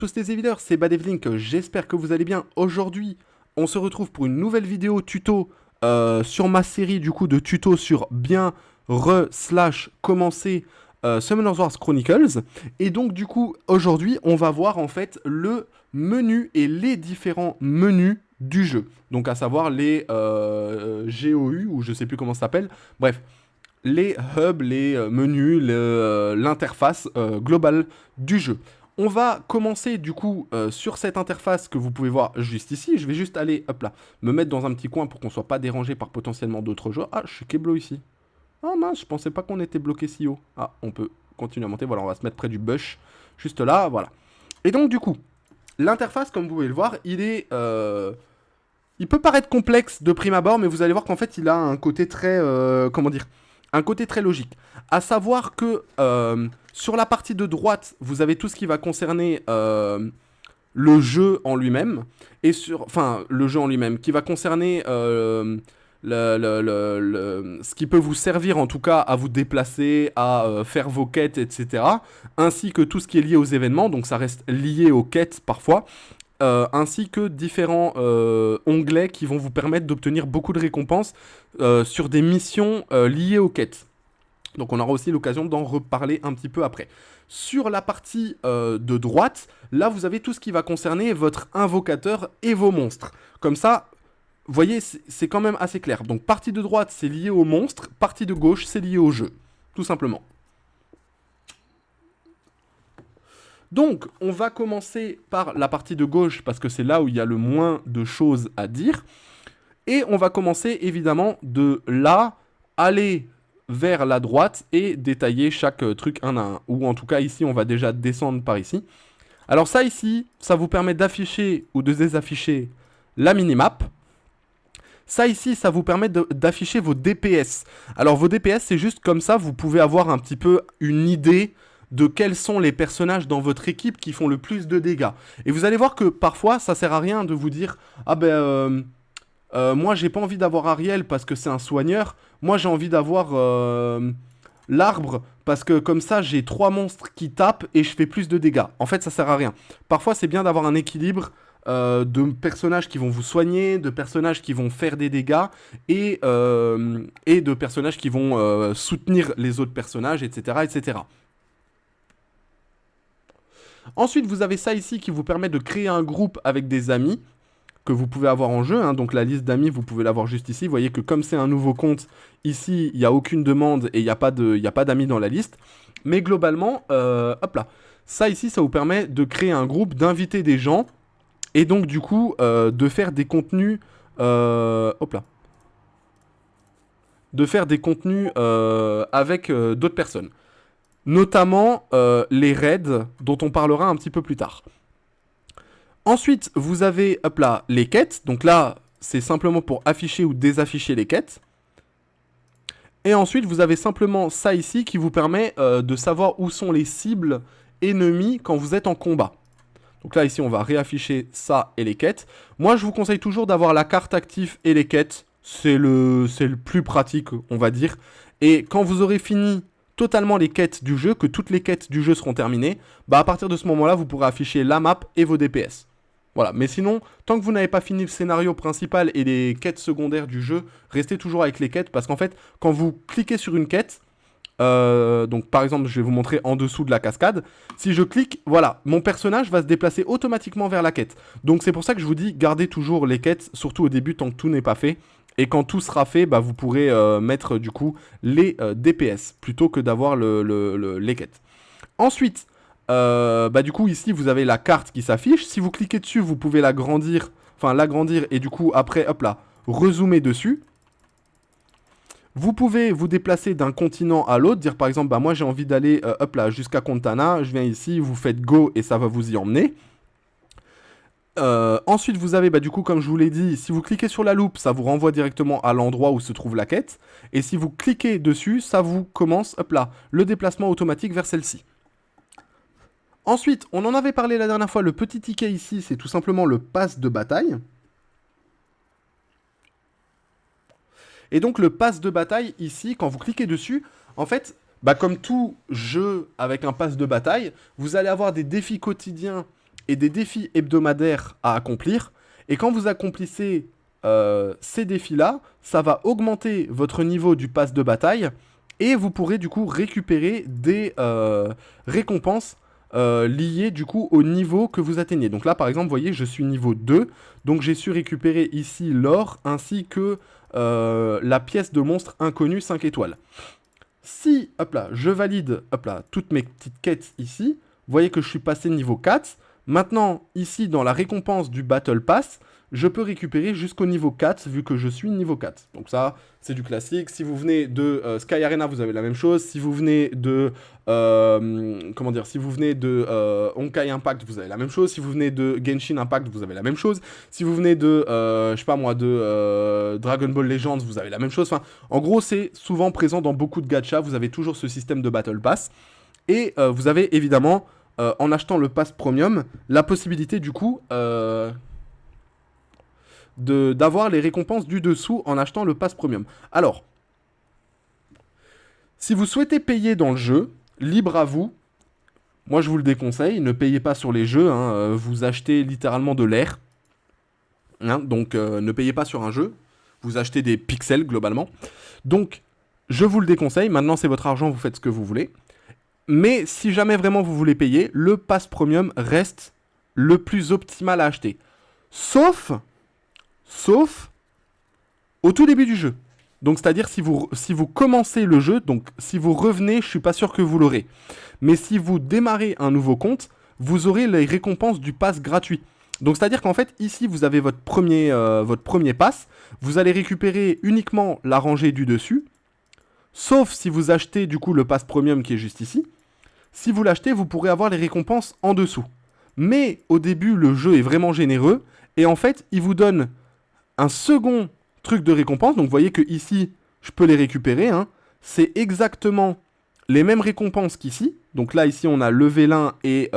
Tous les évideurs, c'est Badevlink, j'espère que vous allez bien. Aujourd'hui, on se retrouve pour une nouvelle vidéo tuto sur ma série du coup de tutos sur bien commencer Summoners Wars Chronicles. Et donc du coup, aujourd'hui, on va voir en fait le menu et les différents menus du jeu. Donc à savoir les GOU, ou je sais plus comment ça s'appelle. Bref, les hubs, les menus, l'interface globale du jeu. On va commencer du coup sur cette interface que vous pouvez voir juste ici. Je vais juste aller, hop là, me mettre dans un petit coin pour qu'on soit pas dérangé par potentiellement d'autres joueurs. Ah, je suis Keblo ici. Ah mince, je pensais pas qu'on était bloqué si haut. Ah, on peut continuer à monter. Voilà, on va se mettre près du bush. Juste là, voilà. Et donc du coup, l'interface, comme vous pouvez le voir, il peut paraître complexe de prime abord, mais vous allez voir qu'en fait, il a un côté très, comment dire, un côté très logique. À savoir que sur la partie de droite, vous avez tout ce qui va concerner le jeu en lui-même, enfin, le jeu en lui-même, qui va concerner ce qui peut vous servir en tout cas à vous déplacer, à faire vos quêtes, etc. Ainsi que tout ce qui est lié aux événements, donc ça reste lié aux quêtes parfois. Ainsi que différents onglets qui vont vous permettre d'obtenir beaucoup de récompenses sur des missions liées aux quêtes. Donc on aura aussi l'occasion d'en reparler un petit peu après. Sur la partie de droite, là vous avez tout ce qui va concerner votre invocateur et vos monstres. Comme ça, vous voyez, c'est quand même assez clair. Donc partie de droite, c'est lié aux monstres, partie de gauche, c'est lié au jeu. Tout simplement. Donc, on va commencer par la partie de gauche parce que c'est là où il y a le moins de choses à dire. Et on va commencer évidemment de là, aller vers la droite et détailler chaque truc un à un. Ou en tout cas ici, on va déjà descendre par ici. Alors ça ici, ça vous permet d'afficher ou de désafficher la minimap. Ça ici, ça vous permet d'afficher vos DPS. Alors vos DPS, c'est juste comme ça, vous pouvez avoir un petit peu une idée de quels sont les personnages dans votre équipe qui font le plus de dégâts. Et vous allez voir que parfois, ça sert à rien de vous dire « Ah ben, moi j'ai pas envie d'avoir Ariel parce que c'est un soigneur. Moi j'ai envie d'avoir l'arbre parce que comme ça j'ai 3 monstres qui tapent et je fais plus de dégâts. » En fait, ça sert à rien. Parfois, c'est bien d'avoir un équilibre de personnages qui vont vous soigner, de personnages qui vont faire des dégâts et de personnages qui vont soutenir les autres personnages, etc., etc. Ensuite, vous avez ça ici qui vous permet de créer un groupe avec des amis que vous pouvez avoir en jeu. Hein. Donc la liste d'amis, vous pouvez l'avoir juste ici. Vous voyez que comme c'est un nouveau compte, ici, il n'y a aucune demande et il n'y a pas d'amis dans la liste. Mais globalement, hop là. Ça ici, ça vous permet de créer un groupe, d'inviter des gens et donc du coup, de faire des contenus... hop là. De faire des contenus avec d'autres personnes. Notamment les raids dont on parlera un petit peu plus tard. Ensuite, vous avez, hop là, les quêtes. Donc là, c'est simplement pour afficher ou désafficher les quêtes. Et ensuite, vous avez simplement ça ici qui vous permet de savoir où sont les cibles ennemies quand vous êtes en combat. Donc là, ici, on va réafficher ça et les quêtes. Moi, je vous conseille toujours d'avoir la carte active et les quêtes. C'est le plus pratique, on va dire. Et quand vous aurez fini totalement les quêtes du jeu, que toutes les quêtes du jeu seront terminées, bah à partir de ce moment-là, vous pourrez afficher la map et vos DPS. Voilà, mais sinon, tant que vous n'avez pas fini le scénario principal et les quêtes secondaires du jeu, restez toujours avec les quêtes, parce qu'en fait, quand vous cliquez sur une quête, donc par exemple, je vais vous montrer en dessous de la cascade, si je clique, voilà, mon personnage va se déplacer automatiquement vers la quête. Donc c'est pour ça que je vous dis, gardez toujours les quêtes, surtout au début, tant que tout n'est pas fait. Et quand tout sera fait, bah, vous pourrez mettre du coup les DPS, plutôt que d'avoir les quêtes. Ensuite, bah du coup ici vous avez la carte qui s'affiche. Si vous cliquez dessus, vous pouvez l'agrandir et du coup après hop là, rezoomer dessus. Vous pouvez vous déplacer d'un continent à l'autre, dire par exemple bah moi j'ai envie d'aller hop là jusqu'à Kontana, je viens ici, vous faites go et ça va vous y emmener. Ensuite vous avez bah du coup comme je vous l'ai dit, si vous cliquez sur la loupe, ça vous renvoie directement à l'endroit où se trouve la quête. Et si vous cliquez dessus, ça vous commence hop là, le déplacement automatique vers celle-ci. Ensuite, on en avait parlé la dernière fois, le petit ticket ici, c'est tout simplement le pass de bataille. Et donc le pass de bataille ici, quand vous cliquez dessus, en fait, bah, comme tout jeu avec un pass de bataille, vous allez avoir des défis quotidiens et des défis hebdomadaires à accomplir. Et quand vous accomplissez ces défis-là, ça va augmenter votre niveau du pass de bataille et vous pourrez du coup récupérer des récompenses liées du coup au niveau que vous atteignez. Donc là par exemple, vous voyez, je suis niveau 2, donc j'ai su récupérer ici l'or ainsi que la pièce de monstre inconnu 5 étoiles. Si, hop là, je valide, hop là, toutes mes petites quêtes ici, vous voyez que je suis passé niveau 4. Maintenant, ici, dans la récompense du Battle Pass, je peux récupérer jusqu'au niveau 4, vu que je suis niveau 4. Donc ça, c'est du classique. Si vous venez de Sky Arena, vous avez la même chose. Si vous venez de... comment dire? Si vous venez de Honkai Impact, vous avez la même chose. Si vous venez de Genshin Impact, vous avez la même chose. Si vous venez de, je sais pas moi, de Dragon Ball Legends, vous avez la même chose. Enfin, en gros, c'est souvent présent dans beaucoup de gachas. Vous avez toujours ce système de Battle Pass. Et vous avez évidemment... en achetant le pass premium, la possibilité du coup d'avoir les récompenses du dessous en achetant le pass premium. Alors, si vous souhaitez payer dans le jeu, libre à vous, moi je vous le déconseille, ne payez pas sur les jeux, hein, vous achetez littéralement de l'air, hein, donc ne payez pas sur un jeu, vous achetez des pixels globalement, donc je vous le déconseille, maintenant c'est votre argent, vous faites ce que vous voulez. Mais si jamais vraiment vous voulez payer, le pass premium reste le plus optimal à acheter. Sauf au tout début du jeu. Donc c'est-à-dire si vous commencez le jeu, donc si vous revenez, je suis pas sûr que vous l'aurez. Mais si vous démarrez un nouveau compte, vous aurez les récompenses du pass gratuit. Donc c'est-à-dire qu'en fait, ici, vous avez votre premier pass. Vous allez récupérer uniquement la rangée du dessus. Sauf si vous achetez du coup le pass premium qui est juste ici. Si vous l'achetez, vous pourrez avoir les récompenses en dessous. Mais au début, le jeu est vraiment généreux. Et en fait, il vous donne un second truc de récompense. Donc vous voyez que ici, je peux les récupérer. Hein. C'est exactement les mêmes récompenses qu'ici. Donc là, ici, on a le vélin et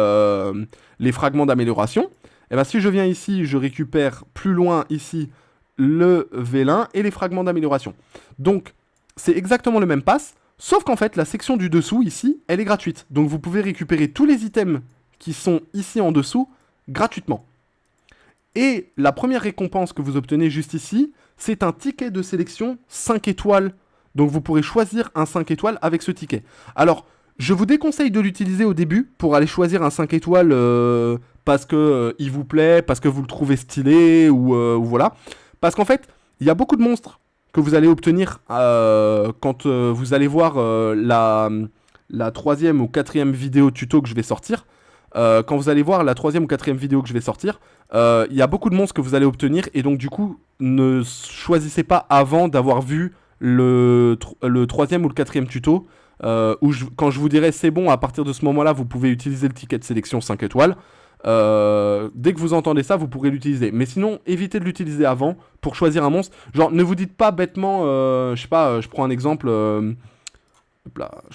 les fragments d'amélioration. Et bien si je viens ici, je récupère plus loin ici le vélin et les fragments d'amélioration. Donc c'est exactement le même pass, sauf qu'en fait, la section du dessous, ici, elle est gratuite. Donc vous pouvez récupérer tous les items qui sont ici en dessous, gratuitement. Et la première récompense que vous obtenez juste ici, c'est un ticket de sélection 5 étoiles. Donc vous pourrez choisir un 5 étoiles avec ce ticket. Alors, je vous déconseille de l'utiliser au début pour aller choisir un 5 étoiles parce que il vous plaît, parce que vous le trouvez stylé, ou voilà. Parce qu'en fait, il y a beaucoup de monstres que vous allez obtenir quand vous allez voir la 3e ou 4e vidéo tuto que je vais sortir. Quand vous allez voir la 3e ou 4e vidéo que je vais sortir, il y a beaucoup de monstres que vous allez obtenir. Et donc du coup, ne choisissez pas avant d'avoir vu le 3e ou le 4e tuto. Quand je vous dirai c'est bon, à partir de ce moment-là, vous pouvez utiliser le ticket de sélection 5 étoiles. Dès que vous entendez ça, vous pourrez l'utiliser. Mais sinon, évitez de l'utiliser avant pour choisir un monstre. Genre, ne vous dites pas bêtement, je sais pas, je prends un exemple. Je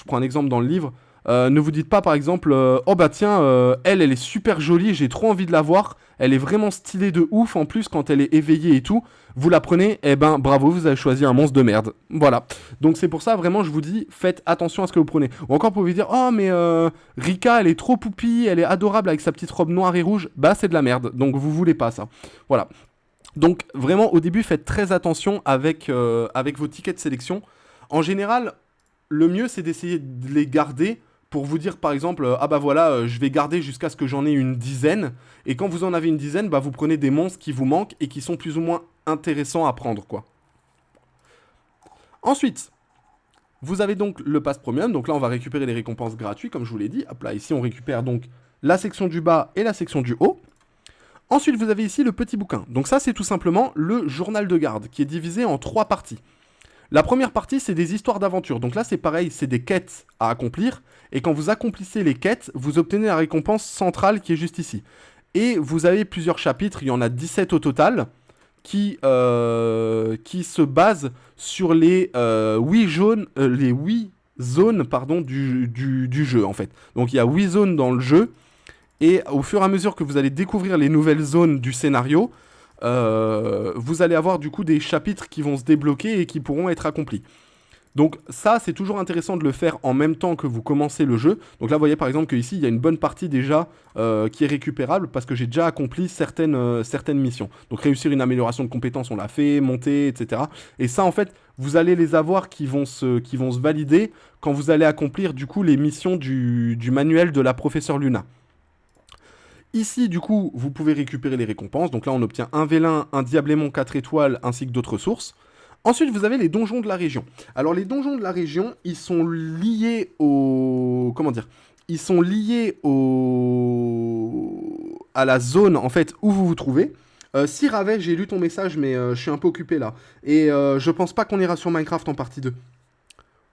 prends un exemple dans le livre. Ne vous dites pas par exemple, oh bah tiens, elle est super jolie, j'ai trop envie de la voir. Elle est vraiment stylée de ouf en plus quand elle est éveillée et tout. Vous la prenez, et ben bravo, vous avez choisi un monstre de merde. Voilà. Donc c'est pour ça vraiment je vous dis, faites attention à ce que vous prenez. Ou encore pour vous dire, oh mais Rika elle est trop poupie, elle est adorable avec sa petite robe noire et rouge. Bah c'est de la merde, donc vous voulez pas ça. Voilà. Donc vraiment au début faites très attention avec vos tickets de sélection. En général, le mieux c'est d'essayer de les garder pour vous dire par exemple, ah bah voilà, je vais garder jusqu'à ce que j'en ai une dizaine. Et quand vous en avez une dizaine, bah vous prenez des monstres qui vous manquent et qui sont plus ou moins intéressants à prendre, quoi. Ensuite, vous avez donc le pass premium. Donc là, on va récupérer les récompenses gratuites, comme je vous l'ai dit. Hop là, ici, on récupère donc la section du bas et la section du haut. Ensuite, vous avez ici le petit bouquin. Donc ça, c'est tout simplement le journal de garde, qui est divisé en 3 parties. La première partie, c'est des histoires d'aventure. Donc là, c'est pareil, c'est des quêtes à accomplir. Et quand vous accomplissez les quêtes, vous obtenez la récompense centrale qui est juste ici. Et vous avez plusieurs chapitres, il y en a 17 au total, qui se basent sur les 8 zones du jeu, en fait. Donc il y a 8 zones dans le jeu. Et au fur et à mesure que vous allez découvrir les nouvelles zones du scénario, vous allez avoir du coup des chapitres qui vont se débloquer et qui pourront être accomplis. Donc ça, c'est toujours intéressant de le faire en même temps que vous commencez le jeu. Donc là, vous voyez par exemple qu'ici, il y a une bonne partie déjà qui est récupérable parce que j'ai déjà accompli certaines missions. Donc réussir une amélioration de compétences, on l'a fait, monter, etc. Et ça, en fait, vous allez les avoir qui vont se valider quand vous allez accomplir du coup les missions du manuel de la professeure Luna. Ici, du coup, vous pouvez récupérer les récompenses. Donc là, on obtient un vélin, un diablémon 4 étoiles, ainsi que d'autres sources. Ensuite, vous avez les donjons de la région. Alors, les donjons de la région, ils sont liés au... Comment dire ? Ils sont liés à la zone, en fait, où vous vous trouvez. Si Ravet, j'ai lu ton message, mais je suis un peu occupé là. Et je pense pas qu'on ira sur Minecraft en partie 2.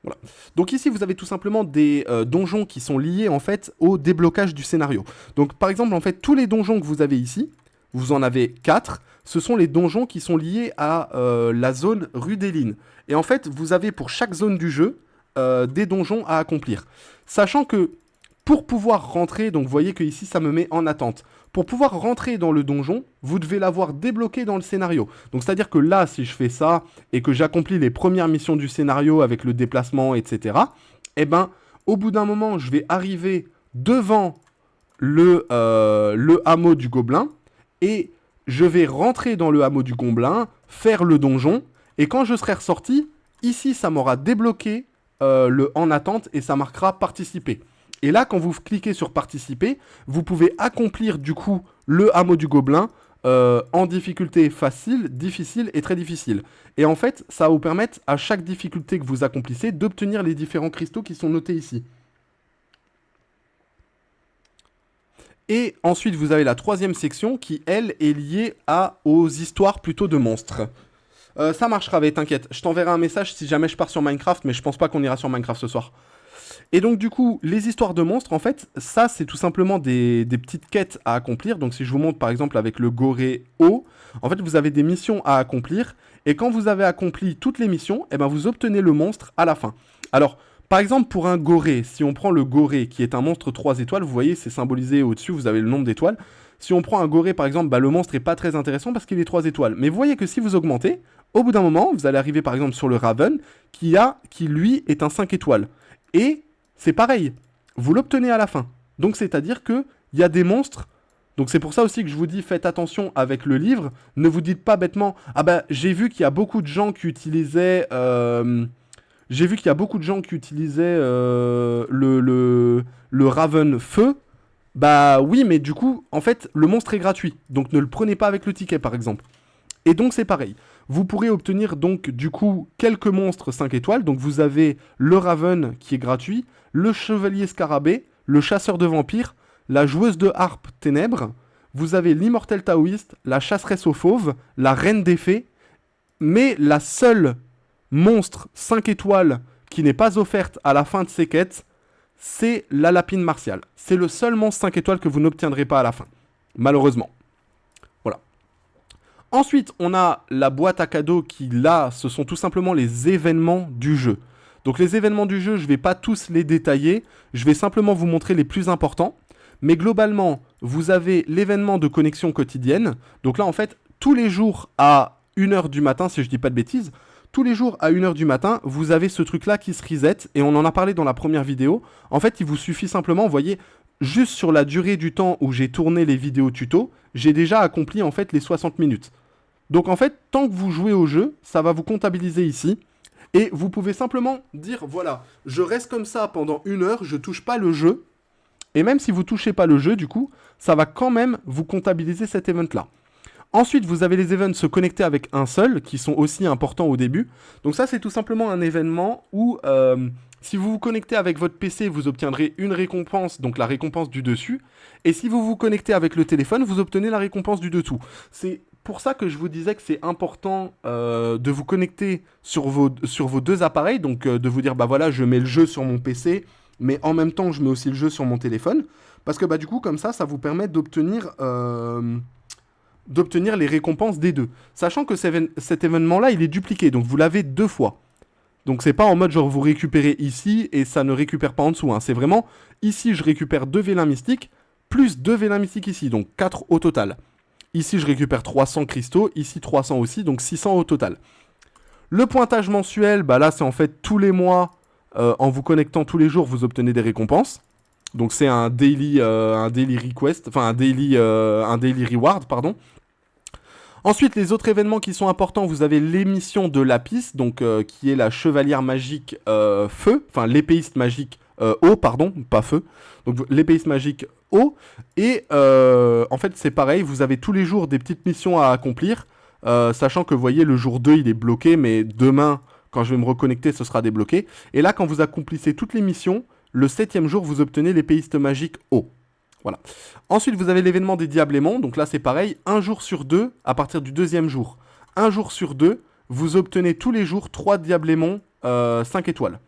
Voilà. Donc ici, vous avez tout simplement des donjons qui sont liés en fait au déblocage du scénario. Donc par exemple, en fait, tous les donjons que vous avez ici, vous en avez 4, ce sont les donjons qui sont liés à la zone rue des Lignes. Et en fait, vous avez pour chaque zone du jeu des donjons à accomplir. Sachant que pour pouvoir rentrer, donc vous voyez que ici ça me met en attente. Pour pouvoir rentrer dans le donjon, vous devez l'avoir débloqué dans le scénario. Donc c'est-à-dire que là, si je fais ça et que j'accomplis les premières missions du scénario avec le déplacement, etc., eh ben, au bout d'un moment, je vais arriver devant le hameau du gobelin et je vais rentrer dans le hameau du gobelin, faire le donjon, et quand je serai ressorti, ici, ça m'aura débloqué le en attente et ça marquera participer. Et là, quand vous cliquez sur participer, vous pouvez accomplir du coup le hameau du gobelin en difficulté facile, difficile et très difficile. Et en fait, ça va vous permettre à chaque difficulté que vous accomplissez d'obtenir les différents cristaux qui sont notés ici. Et ensuite, vous avez la troisième section qui, elle, est liée aux histoires plutôt de monstres. Ça marchera, t'inquiète. Je t'enverrai un message si jamais je pars sur Minecraft, mais je pense pas qu'on ira sur Minecraft ce soir. Et donc du coup, les histoires de monstres, en fait, ça c'est tout simplement des petites quêtes à accomplir. Donc si je vous montre par exemple avec le Goré O, en fait vous avez des missions à accomplir. Et quand vous avez accompli toutes les missions, eh ben, vous obtenez le monstre à la fin. Alors, par exemple pour un Goré, si on prend le Goré qui est un monstre 3 étoiles, vous voyez c'est symbolisé au-dessus, vous avez le nombre d'étoiles. Si on prend un Goré par exemple, bah, le monstre est pas très intéressant parce qu'il est 3 étoiles. Mais vous voyez que si vous augmentez, au bout d'un moment, vous allez arriver par exemple sur le Raven qui lui est un 5 étoiles. Et c'est pareil, vous l'obtenez à la fin. Donc c'est-à-dire qu'il y a des monstres. Donc c'est pour ça aussi que je vous dis, faites attention avec le livre. Ne vous dites pas bêtement, ah bah j'ai vu qu'il y a beaucoup de gens qui utilisaient... le Raven Feu. Bah oui, mais du coup, en fait, le monstre est gratuit. Donc ne le prenez pas avec le ticket, par exemple. Et donc c'est pareil. Vous pourrez obtenir donc du coup quelques monstres 5 étoiles. Donc vous avez le Raven qui est gratuit, le Chevalier Scarabée, le Chasseur de Vampires, la Joueuse de Harpe Ténèbres. Vous avez l'Immortel Taoïste, la Chasseresse aux Fauves, la Reine des Fées. Mais la seule monstre 5 étoiles qui n'est pas offerte à la fin de ces quêtes, c'est la Lapine Martiale. C'est le seul monstre 5 étoiles que vous n'obtiendrez pas à la fin. Malheureusement. Voilà. Ensuite, on a la boîte à cadeaux qui, là, ce sont tout simplement les événements du jeu. Donc les événements du jeu, je ne vais pas tous les détailler. Je vais simplement vous montrer les plus importants. Mais globalement, vous avez l'événement de connexion quotidienne. Donc là, en fait, tous les jours à 1h du matin, si je ne dis pas de bêtises, tous les jours à 1h du matin, vous avez ce truc-là qui se reset. Et on en a parlé dans la première vidéo. En fait, il vous suffit simplement, vous voyez, juste sur la durée du temps où j'ai tourné les vidéos tuto, j'ai déjà accompli en fait les 60 minutes. Donc en fait, tant que vous jouez au jeu, ça va vous comptabiliser ici. Et vous pouvez simplement dire, voilà, je reste comme ça pendant 1 heure, je touche pas le jeu. Et même si vous touchez pas le jeu, du coup, ça va quand même vous comptabiliser cet event-là. Ensuite, vous avez les events se connecter avec un seul, qui sont aussi importants au début. Donc ça, c'est tout simplement un événement où, si vous vous connectez avec votre PC, vous obtiendrez une récompense, donc la récompense du dessus. Et si vous vous connectez avec le téléphone, vous obtenez la récompense du dessous. C'est pour ça que je vous disais que c'est important de vous connecter sur vos deux appareils. Donc de vous dire, bah voilà, je mets le jeu sur mon PC, mais en même temps, je mets aussi le jeu sur mon téléphone. Parce que bah du coup, comme ça vous permet d'obtenir les récompenses des deux. Sachant que cet événement-là, il est dupliqué, donc vous l'avez 2 fois. Donc c'est pas en mode genre vous récupérez ici et ça ne récupère pas en dessous. Hein. C'est vraiment, ici je récupère 2 vélins mystiques, plus 2 vélins mystiques ici, donc 4 au total. Ici je récupère 300 cristaux, ici 300 aussi, donc 600 au total. Le pointage mensuel, bah là c'est en fait tous les mois, en vous connectant tous les jours, vous obtenez des récompenses. Donc c'est un daily request, enfin un daily reward, pardon. Ensuite, les autres événements qui sont importants, vous avez l'émission de Lapis, donc qui est la chevalière magique feu, enfin l'épéiste magique eau, pardon, pas feu. Donc l'épéiste magique eau. Et en fait, c'est pareil, vous avez tous les jours des petites missions à accomplir, sachant que vous voyez, le jour 2, il est bloqué, mais demain, quand je vais me reconnecter, ce sera débloqué. Et là, quand vous accomplissez toutes les missions, le 7e jour, vous obtenez l'épéiste magique eau. Voilà. Ensuite, vous avez l'événement des Diablémons. Donc là, c'est pareil. Un jour sur deux, à partir du 2e jour. Un jour sur deux, vous obtenez tous les jours 3 Diablémons 5 étoiles.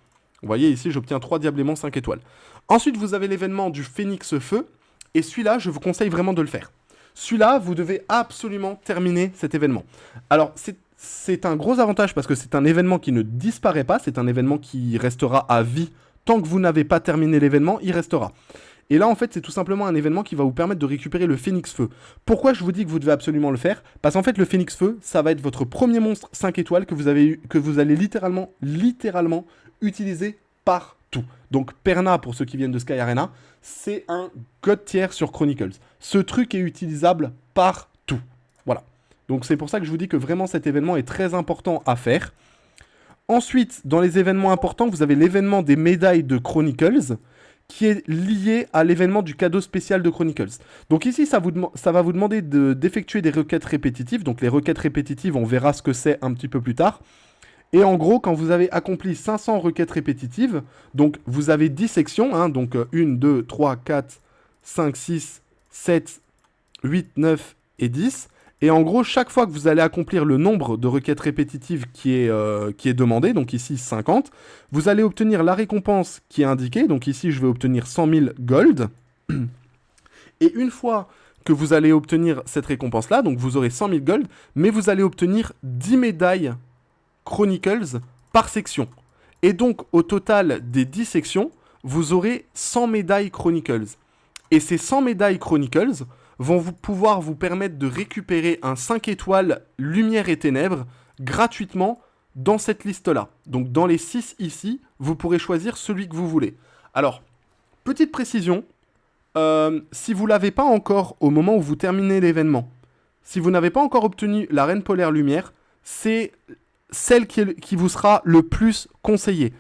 Vous voyez, ici, j'obtiens 3 Diablémons 5 étoiles. Ensuite, vous avez l'événement du Phénix Feu. Et celui-là, je vous conseille vraiment de le faire. Celui-là, vous devez absolument terminer cet événement. Alors, c'est un gros avantage parce que c'est un événement qui ne disparaît pas. C'est un événement qui restera à vie. Tant que vous n'avez pas terminé l'événement, il restera. Et là, en fait, c'est tout simplement un événement qui va vous permettre de récupérer le Phénix Feu. Pourquoi je vous dis que vous devez absolument le faire? Parce qu'en fait, le Phénix Feu, ça va être votre premier monstre 5 étoiles que vous allez littéralement utiliser partout. Donc, Perna, pour ceux qui viennent de Sky Arena, c'est un god tier sur Chronicles. Ce truc est utilisable partout. Voilà. Donc, c'est pour ça que je vous dis que vraiment, cet événement est très important à faire. Ensuite, dans les événements importants, vous avez l'événement des médailles de Chronicles, qui est lié à l'événement du cadeau spécial de Chronicles. Donc ici, ça va vous demander d'effectuer des requêtes répétitives. Donc les requêtes répétitives, on verra ce que c'est un petit peu plus tard. Et en gros, quand vous avez accompli 500 requêtes répétitives, donc vous avez 10 sections, hein, donc 1, 2, 3, 4, 5, 6, 7, 8, 9 et 10. Et en gros, chaque fois que vous allez accomplir le nombre de requêtes répétitives qui est demandé, donc ici 50, vous allez obtenir la récompense qui est indiquée. Donc ici, je vais obtenir 100 000 gold. Et une fois que vous allez obtenir cette récompense-là, donc vous aurez 100 000 gold, mais vous allez obtenir 10 médailles Chronicles par section. Et donc, au total des 10 sections, vous aurez 100 médailles Chronicles. Et ces 100 médailles Chronicles vont pouvoir vous permettre de récupérer un 5 étoiles Lumière et Ténèbres gratuitement dans cette liste-là. Donc dans les 6 ici, vous pourrez choisir celui que vous voulez. Alors, petite précision, si vous ne l'avez pas encore au moment où vous terminez l'événement, si vous n'avez pas encore obtenu la Reine Polaire Lumière, c'est celle qui vous sera le plus conseillée.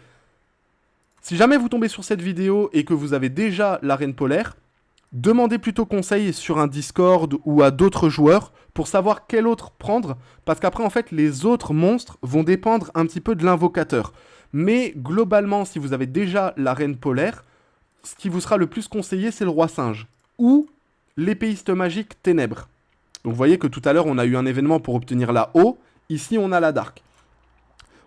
Si jamais vous tombez sur cette vidéo et que vous avez déjà la Reine Polaire, demandez plutôt conseil sur un Discord ou à d'autres joueurs pour savoir quel autre prendre, parce qu'après en fait les autres monstres vont dépendre un petit peu de l'invocateur. Mais globalement, si vous avez déjà la Reine Polaire, ce qui vous sera le plus conseillé, c'est le Roi Singe ou l'épéiste magique Ténèbres. Donc vous voyez que tout à l'heure on a eu un événement pour obtenir la haut, ici on a la Dark.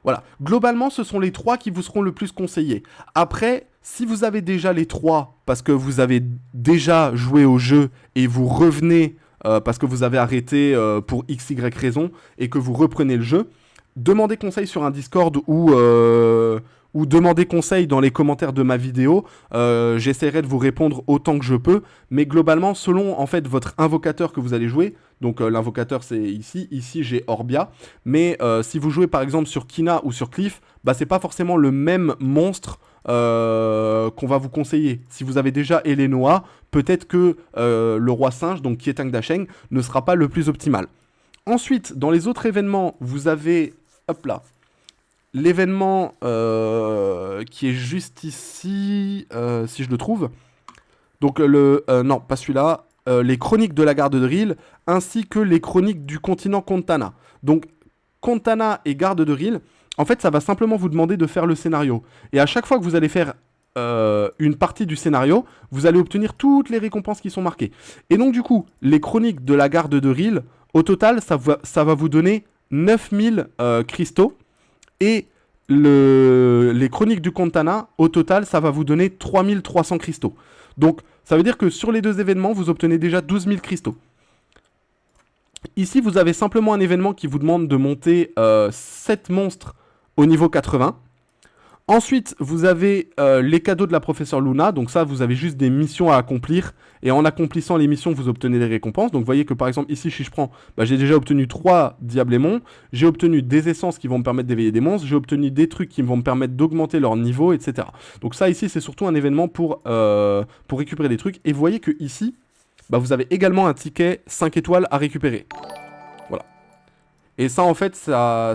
Voilà, globalement ce sont les 3 qui vous seront le plus conseillés. Après, si vous avez déjà les 3 parce que vous avez déjà joué au jeu et vous revenez parce que vous avez arrêté pour XY raison et que vous reprenez le jeu, demandez conseil sur un Discord ou demandez conseil dans les commentaires de ma vidéo. J'essaierai de vous répondre autant que je peux, mais globalement, selon en fait votre invocateur que vous allez jouer, donc l'invocateur c'est ici j'ai Orbia, mais si vous jouez par exemple sur Kina ou sur Cliff, bah c'est pas forcément le même monstre qu'on va vous conseiller. Si vous avez déjà Elenoa, peut-être que le Roi Singe, donc Kietang Dasheng, ne sera pas le plus optimal. Ensuite, dans les autres événements, vous avez, hop là, l'événement qui est juste ici, si je le trouve. Donc non, pas celui-là. Les chroniques de la garde de Ril, ainsi que les chroniques du continent Kontana. Donc, Kontana et garde de Ril, en fait, ça va simplement vous demander de faire le scénario. Et à chaque fois que vous allez faire une partie du scénario, vous allez obtenir toutes les récompenses qui sont marquées. Et donc, du coup, les chroniques de la garde de Ril, au total, ça va vous donner 9000 cristaux. Et les chroniques du Kontana, au total, ça va vous donner 3300 cristaux. Donc, ça veut dire que sur les 2 événements, vous obtenez déjà 12 000 cristaux. Ici, vous avez simplement un événement qui vous demande de monter 7 monstres au niveau 80. Ensuite, vous avez les cadeaux de la professeure Luna. Donc ça, vous avez juste des missions à accomplir. Et en accomplissant les missions, vous obtenez des récompenses. Donc vous voyez que par exemple, ici, si je prends, bah, j'ai déjà obtenu 3 diablémons. J'ai obtenu des essences qui vont me permettre d'éveiller des monstres. J'ai obtenu des trucs qui vont me permettre d'augmenter leur niveau, etc. Donc ça, ici, c'est surtout un événement pour récupérer des trucs. Et vous voyez que ici, bah, vous avez également un ticket 5 étoiles à récupérer. Voilà. Et ça, en fait,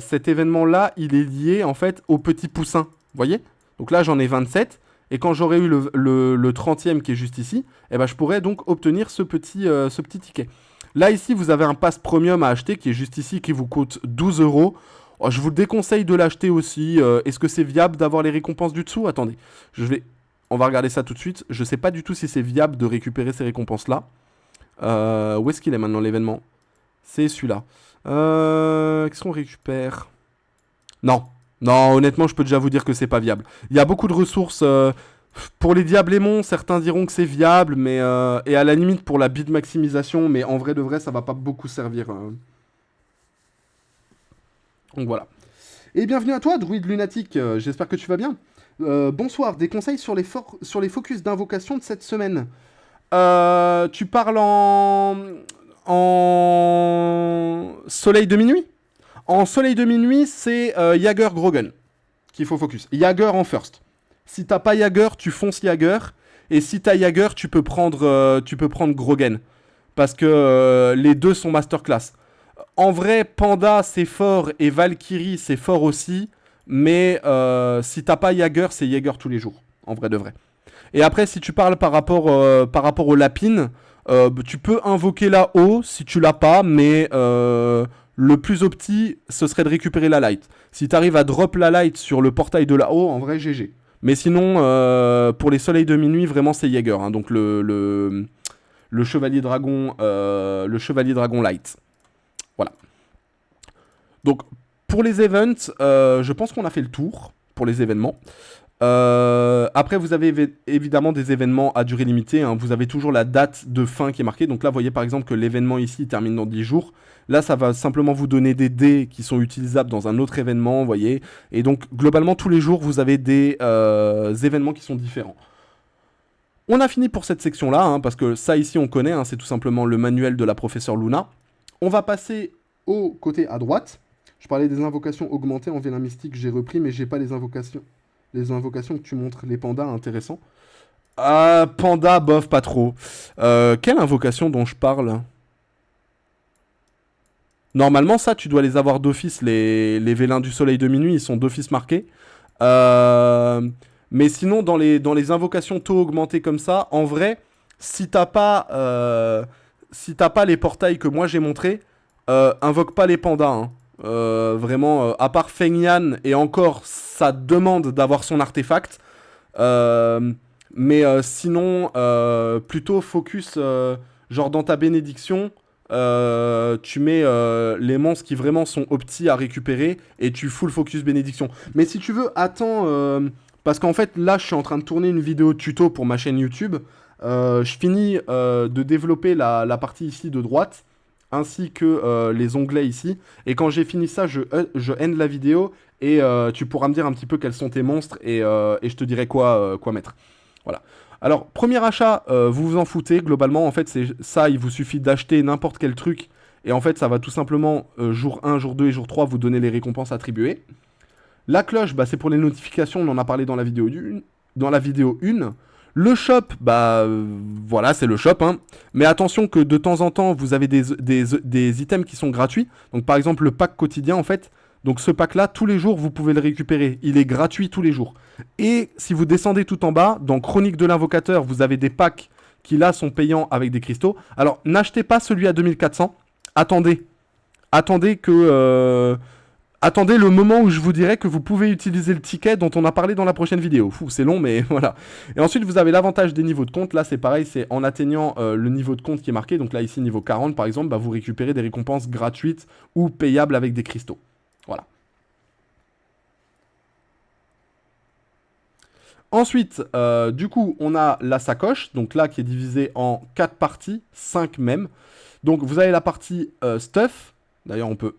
cet événement-là, il est lié, en fait, au petit poussin. Vous voyez? Donc là, j'en ai 27. Et quand j'aurai eu le 30e qui est juste ici, eh ben, je pourrais donc obtenir ce petit ticket. Là, ici, vous avez un pass premium à acheter qui est juste ici, qui vous coûte 12 €. Oh, je vous déconseille de l'acheter aussi. Est-ce que c'est viable d'avoir les récompenses du dessous? Attendez, on va regarder ça tout de suite. Je sais pas du tout si c'est viable de récupérer ces récompenses-là. Où est-ce qu'il est maintenant l'événement? C'est celui-là. Qu'est-ce qu'on récupère? Non. Non, honnêtement, je peux déjà vous dire que c'est pas viable. Il y a beaucoup de ressources. Pour les diablémons, certains diront que c'est viable, mais et à la limite pour la bid maximisation, mais en vrai de vrai, ça va pas beaucoup servir. Donc voilà. Et bienvenue à toi, druide lunatique. J'espère que tu vas bien. Bonsoir. Des conseils sur les focus d'invocation de cette semaine. Tu parles en soleil de minuit? En soleil de minuit, c'est Jagger Grogan qu'il faut focus. Jagger en first. Si t'as pas Jagger, tu fonces Jagger. Et si t'as Jagger, tu peux prendre Grogan. Parce que les deux sont masterclass. En vrai, Panda, c'est fort. Et Valkyrie, c'est fort aussi. Mais si t'as pas Jagger, c'est Jagger tous les jours. En vrai de vrai. Et après, si tu parles par rapport au lapine, tu peux invoquer la haut si tu l'as pas. Mais le plus opti, ce serait de récupérer la light. Si tu arrives à drop la light sur le portail de là-haut, en vrai, GG. Mais sinon, pour les soleils de minuit, vraiment, c'est Jaeger. Hein, donc le chevalier dragon light. Voilà. Donc, pour les events, je pense qu'on a fait le tour pour les événements. Après, vous avez évidemment des événements à durée limitée. Hein. Vous avez toujours la date de fin qui est marquée. Donc là, vous voyez par exemple que l'événement ici termine dans 10 jours. Là, ça va simplement vous donner des dés qui sont utilisables dans un autre événement, vous voyez. Et donc, globalement, tous les jours, vous avez des événements qui sont différents. On a fini pour cette section-là, hein, parce que ça ici, on connaît. Hein, c'est tout simplement le manuel de la professeure Luna. On va passer au côté à droite. Je parlais des invocations augmentées en vélin mystique. J'ai repris, mais j'ai pas les invocations. Les invocations que tu montres, les pandas, intéressant. Ah, panda, bof, pas trop. Quelle invocation dont je parle? Normalement, ça, tu dois les avoir d'office. Les vélins du soleil de minuit, ils sont d'office marqués. Mais sinon, dans les invocations taux augmentées comme ça, en vrai, si t'as pas les portails que moi j'ai montrés, invoque pas les pandas. Hein. Vraiment, à part Feng Yan, et encore, ça demande d'avoir son artefact. Mais sinon, plutôt focus, genre dans ta bénédiction, tu mets les monstres qui vraiment sont opti à récupérer et tu full focus bénédiction. Mais si tu veux, attends, parce qu'en fait, là, je suis en train de tourner une vidéo tuto pour ma chaîne YouTube. Je finis de développer la partie ici de droite, ainsi que les onglets ici. Et quand j'ai fini ça, je end la vidéo et tu pourras me dire un petit peu quels sont tes monstres et je te dirai quoi mettre. Voilà. Alors, premier achat, vous vous en foutez, globalement, en fait, c'est ça, il vous suffit d'acheter n'importe quel truc, et en fait, ça va tout simplement, jour 1, jour 2 et jour 3, vous donner les récompenses attribuées. La cloche, bah, c'est pour les notifications, on en a parlé dans la vidéo 1. Le shop, bah, voilà, c'est le shop, hein. Mais attention que de temps en temps, vous avez des items qui sont gratuits. Donc, par exemple, le pack quotidien, en fait, donc ce pack-là, tous les jours, vous pouvez le récupérer. Il est gratuit tous les jours. Et si vous descendez tout en bas, dans Chronique de l'invocateur, vous avez des packs qui là sont payants avec des cristaux. Alors, n'achetez pas celui à 2400. Attendez. Attendez le moment où je vous dirai que vous pouvez utiliser le ticket dont on a parlé dans la prochaine vidéo. Fou, c'est long, mais voilà. Et ensuite, vous avez l'avantage des niveaux de compte. Là, c'est pareil, c'est en atteignant le niveau de compte qui est marqué. Donc là, ici, niveau 40, par exemple, bah, vous récupérez des récompenses gratuites ou payables avec des cristaux. Voilà. Ensuite, du coup, on a la sacoche, donc là, qui est divisée en 4 parties, 5 même. Donc, vous avez la partie stuff. D'ailleurs, on peut...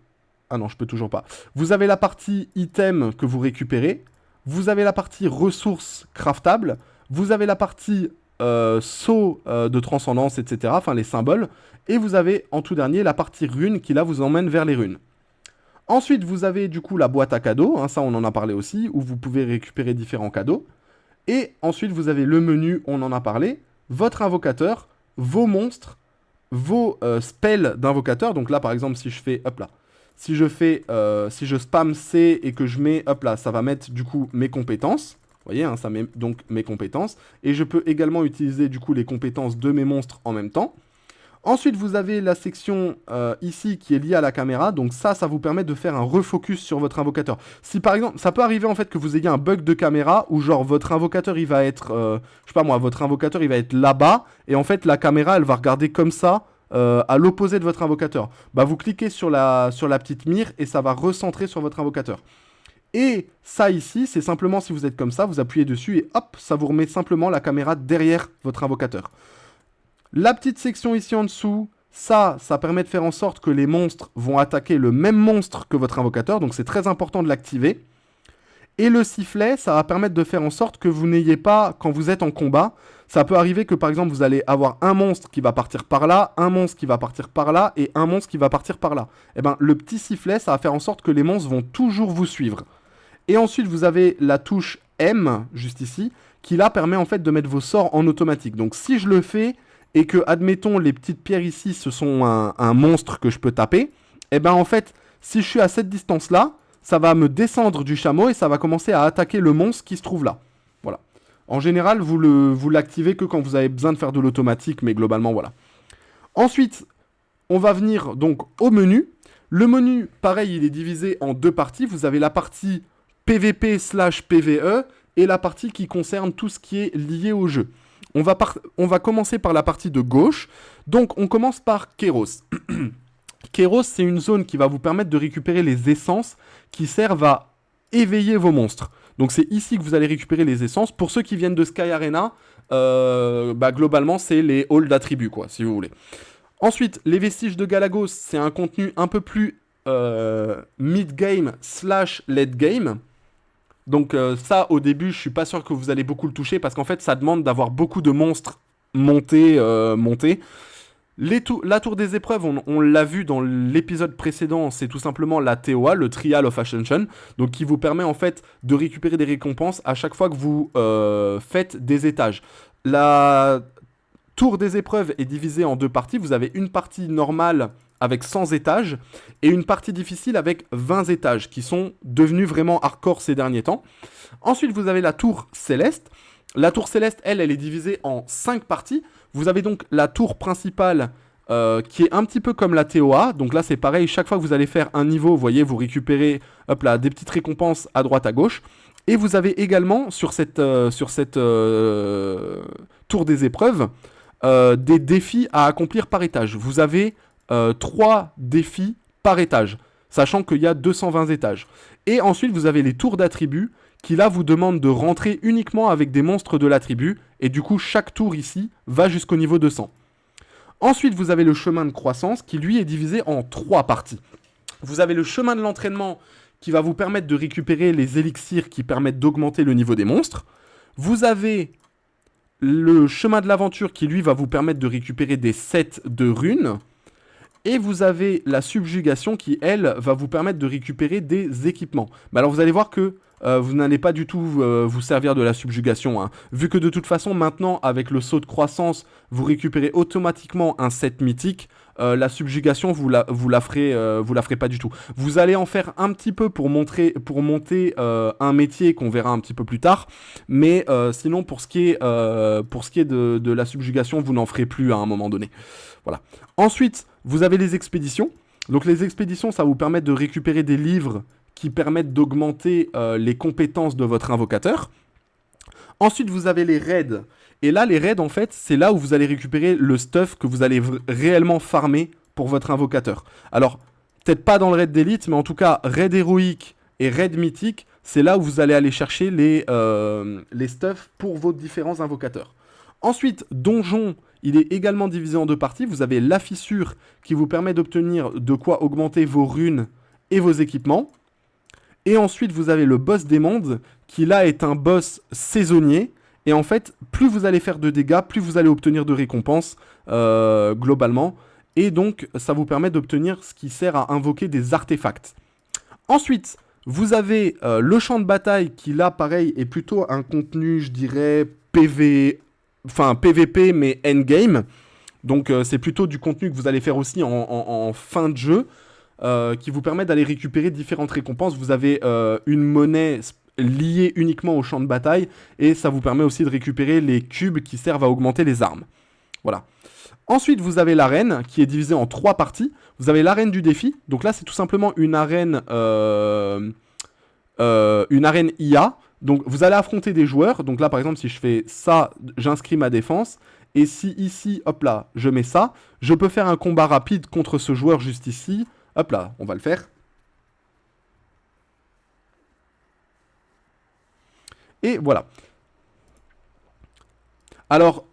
Ah non, je peux toujours pas. Vous avez la partie item que vous récupérez. vous avez la partie ressources craftables, vous avez la partie saut de transcendance, etc., enfin les symboles, et vous avez en tout dernier la partie runes qui là vous emmène vers les runes. Ensuite, vous avez du coup la boîte à cadeaux, hein, ça on en a parlé aussi, où vous pouvez récupérer différents cadeaux. Et ensuite, vous avez le menu, on en a parlé, votre invocateur, vos monstres, vos spells d'invocateur. Donc là, par exemple, si je fais, hop là, si je spam C et que je mets, hop là, ça va mettre du coup mes compétences. Vous voyez, hein, ça met donc mes compétences. Et je peux également utiliser du coup les compétences de mes monstres en même temps. Ensuite, vous avez la section ici qui est liée à la caméra. Donc ça vous permet de faire un refocus sur votre invocateur. Si par exemple, ça peut arriver en fait que vous ayez un bug de caméra où genre votre invocateur il va être, je sais pas moi, votre invocateur il va être là-bas et en fait la caméra elle va regarder comme ça à l'opposé de votre invocateur. Bah vous cliquez sur la petite mire et ça va recentrer sur votre invocateur. Et ça ici, c'est simplement si vous êtes comme ça, vous appuyez dessus et hop, ça vous remet simplement la caméra derrière votre invocateur. La petite section ici en dessous, ça permet de faire en sorte que les monstres vont attaquer le même monstre que votre invocateur, donc c'est très important de l'activer. Et le sifflet, ça va permettre de faire en sorte que vous n'ayez pas, quand vous êtes en combat, ça peut arriver que par exemple vous allez avoir un monstre qui va partir par là, un monstre qui va partir par là, et un monstre qui va partir par là. Et bien le petit sifflet, ça va faire en sorte que les monstres vont toujours vous suivre. Et ensuite vous avez la touche M, juste ici, qui là permet en fait de mettre vos sorts en automatique. Donc si je le fais et que, admettons, les petites pierres ici, ce sont un monstre que je peux taper, et ben en fait, si je suis à cette distance-là, ça va me descendre du chameau et ça va commencer à attaquer le monstre qui se trouve là. Voilà. En général, vous l'activez que quand vous avez besoin de faire de l'automatique, mais globalement, voilà. Ensuite, on va venir donc au menu. Le menu, pareil, il est divisé en deux parties. Vous avez la partie PVP/PVE et la partie qui concerne tout ce qui est lié au jeu. On va commencer par la partie de gauche. Donc, on commence par Kéros. Kéros, c'est une zone qui va vous permettre de récupérer les essences qui servent à éveiller vos monstres. Donc, c'est ici que vous allez récupérer les essences. Pour ceux qui viennent de Sky Arena, globalement, c'est les halls d'attributs, quoi, si vous voulez. Ensuite, les vestiges de Galagos, c'est un contenu un peu plus mid-game / late game. Donc ça, au début, je suis pas sûr que vous allez beaucoup le toucher parce qu'en fait, ça demande d'avoir beaucoup de monstres montés. La tour des épreuves, on l'a vu dans l'épisode précédent, c'est tout simplement la TOA, le Trial of Ascension, donc qui vous permet en fait de récupérer des récompenses à chaque fois que vous faites des étages. La tour des épreuves est divisée en deux parties. Vous avez une partie normale avec 100 étages, et une partie difficile avec 20 étages, qui sont devenus vraiment hardcore ces derniers temps. Ensuite, vous avez la tour céleste. La tour céleste, elle est divisée en 5 parties. Vous avez donc la tour principale, qui est un petit peu comme la TOA. Donc là, c'est pareil, chaque fois que vous allez faire un niveau, vous voyez, vous récupérez hop là, des petites récompenses à droite, à gauche. Et vous avez également, sur cette tour des épreuves, des défis à accomplir par étage. Vous avez 3 défis par étage, sachant qu'il y a 220 étages. Et ensuite, vous avez les tours d'attributs, qui là vous demandent de rentrer uniquement avec des monstres de l'attribut, et du coup, chaque tour ici va jusqu'au niveau 200. Ensuite, vous avez le chemin de croissance, qui lui est divisé en 3 parties. Vous avez le chemin de l'entraînement, qui va vous permettre de récupérer les élixirs qui permettent d'augmenter le niveau des monstres. Vous avez le chemin de l'aventure, qui lui va vous permettre de récupérer des sets de runes. Et vous avez la subjugation qui, elle, va vous permettre de récupérer des équipements. Mais alors vous allez voir que vous n'allez pas du tout vous servir de la subjugation. Hein. Vu que de toute façon, maintenant, avec le saut de croissance, vous récupérez automatiquement un set mythique, la subjugation, vous la ferez pas du tout. Vous allez en faire un petit peu pour monter un métier qu'on verra un petit peu plus tard. Mais sinon, pour ce qui est de la subjugation, vous n'en ferez plus à un moment donné. Voilà. Ensuite, vous avez les expéditions. Donc les expéditions, ça vous permet de récupérer des livres qui permettent d'augmenter les compétences de votre invocateur. Ensuite, vous avez les raids. Et là, les raids, en fait, c'est là où vous allez récupérer le stuff que vous allez réellement farmer pour votre invocateur. Alors, peut-être pas dans le raid d'élite, mais en tout cas, raid héroïque et raid mythique, c'est là où vous allez aller chercher les stuff pour vos différents invocateurs. Ensuite, donjon, il est également divisé en deux parties. Vous avez la fissure qui vous permet d'obtenir de quoi augmenter vos runes et vos équipements. Et ensuite, vous avez le boss des mondes, qui là est un boss saisonnier. Et en fait, plus vous allez faire de dégâts, plus vous allez obtenir de récompenses, globalement. Et donc, ça vous permet d'obtenir ce qui sert à invoquer des artefacts. Ensuite, vous avez le champ de bataille, qui là, pareil, est plutôt un contenu, je dirais, PVP, mais endgame. Donc, c'est plutôt du contenu que vous allez faire aussi en fin de jeu. Qui vous permet d'aller récupérer différentes récompenses. Vous avez une monnaie liée uniquement au champ de bataille, et ça vous permet aussi de récupérer les cubes qui servent à augmenter les armes. Voilà. Ensuite, vous avez l'arène, qui est divisée en 3 parties. Vous avez l'arène du défi. Donc là, c'est tout simplement une arène IA. Donc, vous allez affronter des joueurs. Donc là, par exemple, si je fais ça, j'inscris ma défense. Et si ici, hop là, je mets ça, je peux faire un combat rapide contre ce joueur juste ici. Hop là, on va le faire. Et voilà. Alors,